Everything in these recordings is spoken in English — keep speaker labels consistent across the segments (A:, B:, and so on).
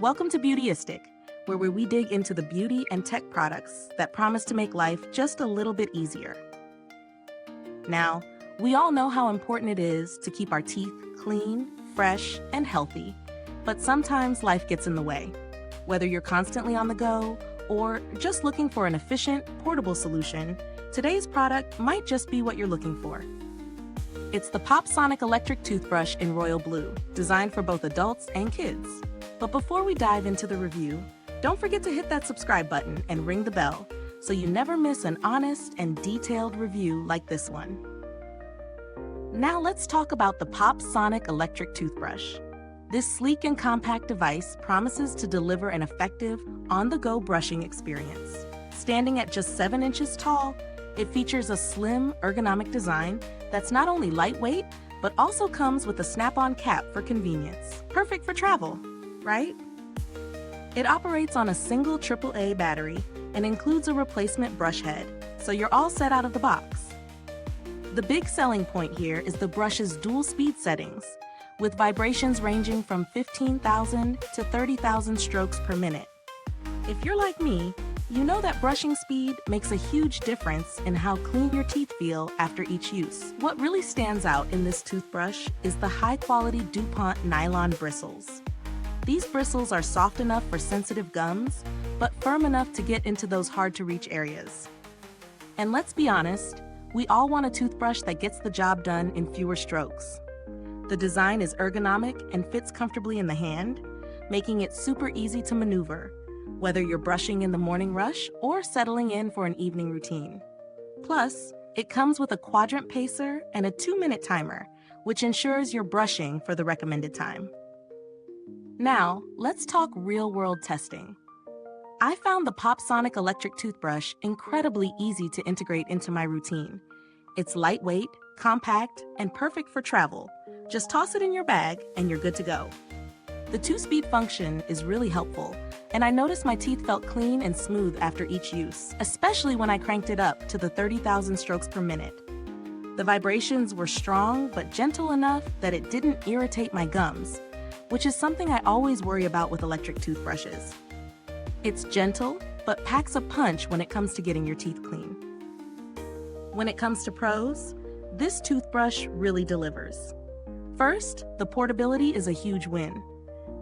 A: Welcome to Beautyistic, where we dig into the beauty and tech products that promise to make life just a little bit easier. Now, we all know how important it is to keep our teeth clean, fresh, and healthy, but sometimes life gets in the way. Whether you're constantly on the go or just looking for an efficient, portable solution, today's product might just be what you're looking for. It's the Pop Sonic Electric Toothbrush in royal blue, designed for both adults and kids. But before we dive into the review, don't forget to hit that subscribe button and ring the bell so you never miss an honest and detailed review like this one. Now let's talk about the Pop Sonic Electric Toothbrush. This sleek and compact device promises to deliver an effective, on-the-go brushing experience. Standing at just 7 inches tall, it features a slim, ergonomic design that's not only lightweight, but also comes with a snap-on cap for convenience. Perfect for travel, right? It operates on a single AAA battery and includes a replacement brush head, so you're all set out of the box. The big selling point here is the brush's dual speed settings, with vibrations ranging from 15,000 to 30,000 strokes per minute. If you're like me, you know that brushing speed makes a huge difference in how clean your teeth feel after each use. What really stands out in this toothbrush is the high-quality Dupont nylon bristles. These bristles are soft enough for sensitive gums, but firm enough to get into those hard-to-reach areas. And let's be honest, we all want a toothbrush that gets the job done in fewer strokes. The design is ergonomic and fits comfortably in the hand, making it super easy to maneuver, whether you're brushing in the morning rush or settling in for an evening routine. Plus, it comes with a quadrant pacer and a 2-minute timer, which ensures you're brushing for the recommended time. Now, let's talk real-world testing. I found the Pop Sonic Electric Toothbrush incredibly easy to integrate into my routine. It's lightweight, compact, and perfect for travel. Just toss it in your bag and you're good to go. The 2-speed function is really helpful, and I noticed my teeth felt clean and smooth after each use, especially when I cranked it up to the 30,000 strokes per minute. The vibrations were strong but gentle enough that it didn't irritate my gums, which is something I always worry about with electric toothbrushes. It's gentle, but packs a punch when it comes to getting your teeth clean. When it comes to pros, this toothbrush really delivers. First, the portability is a huge win.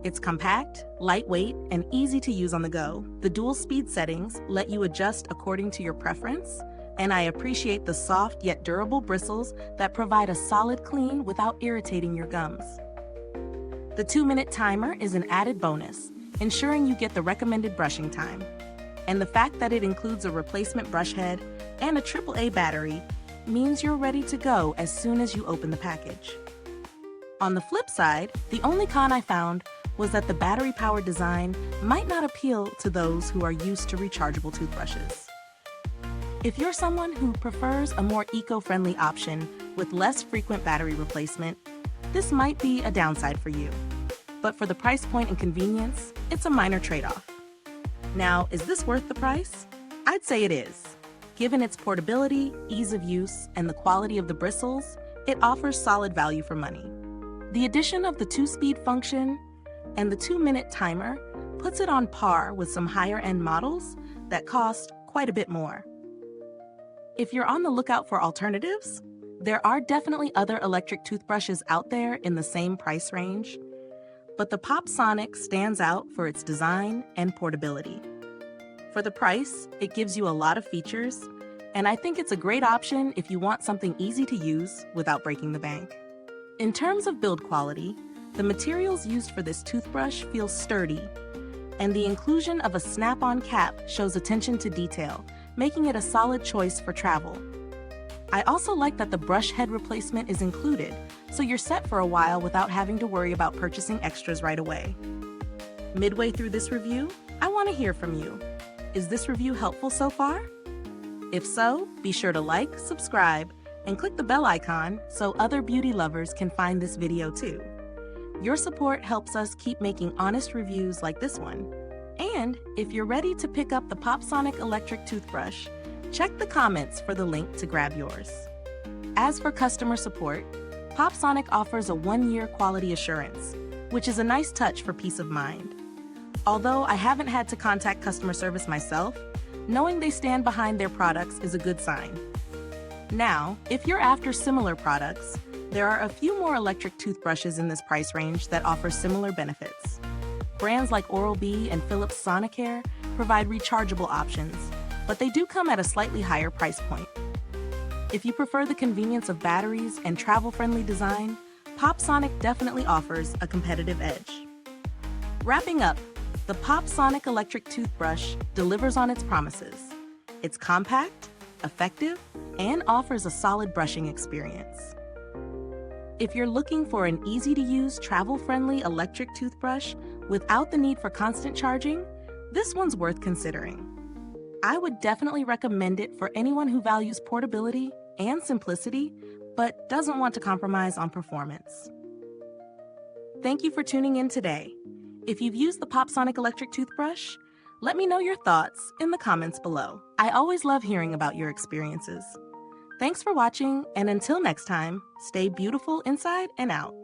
A: It's compact, lightweight, and easy to use on the go. The dual speed settings let you adjust according to your preference, and I appreciate the soft yet durable bristles that provide a solid clean without irritating your gums. The 2-minute timer is an added bonus, ensuring you get the recommended brushing time. And the fact that it includes a replacement brush head and a AAA battery means you're ready to go as soon as you open the package. On the flip side, the only con I found was that the battery-powered design might not appeal to those who are used to rechargeable toothbrushes. If you're someone who prefers a more eco-friendly option with less frequent battery replacement, this might be a downside for you. But for the price point and convenience, it's a minor trade-off. Now, is this worth the price? I'd say it is. Given its portability, ease of use, and the quality of the bristles, it offers solid value for money. The addition of the 2-speed function and the 2-minute timer puts it on par with some higher-end models that cost quite a bit more. If you're on the lookout for alternatives, there are definitely other electric toothbrushes out there in the same price range, but the Pop Sonic stands out for its design and portability. For the price, it gives you a lot of features, and I think it's a great option if you want something easy to use without breaking the bank. In terms of build quality, the materials used for this toothbrush feel sturdy, and the inclusion of a snap-on cap shows attention to detail, making it a solid choice for travel. I also like that the brush head replacement is included, so you're set for a while without having to worry about purchasing extras right away. Midway through this review, I want to hear from you. Is this review helpful so far? If so, be sure to like, subscribe, and click the bell icon so other beauty lovers can find this video too. Your support helps us keep making honest reviews like this one. And if you're ready to pick up the Pop Sonic Electric Toothbrush, check the comments for the link to grab yours. As for customer support, Pop Sonic offers a 1-year quality assurance, which is a nice touch for peace of mind. Although I haven't had to contact customer service myself, knowing they stand behind their products is a good sign. Now, if you're after similar products, there are a few more electric toothbrushes in this price range that offer similar benefits. Brands like Oral-B and Philips Sonicare provide rechargeable options, but they do come at a slightly higher price point. If you prefer the convenience of batteries and travel-friendly design, Pop Sonic definitely offers a competitive edge. Wrapping up, the Pop Sonic Electric Toothbrush delivers on its promises. It's compact, effective, and offers a solid brushing experience. If you're looking for an easy-to-use, travel-friendly electric toothbrush without the need for constant charging, this one's worth considering. I would definitely recommend it for anyone who values portability and simplicity, but doesn't want to compromise on performance. Thank you for tuning in today. If you've used the Pop Sonic Electric Toothbrush, let me know your thoughts in the comments below. I always love hearing about your experiences. Thanks for watching, and until next time, stay beautiful inside and out.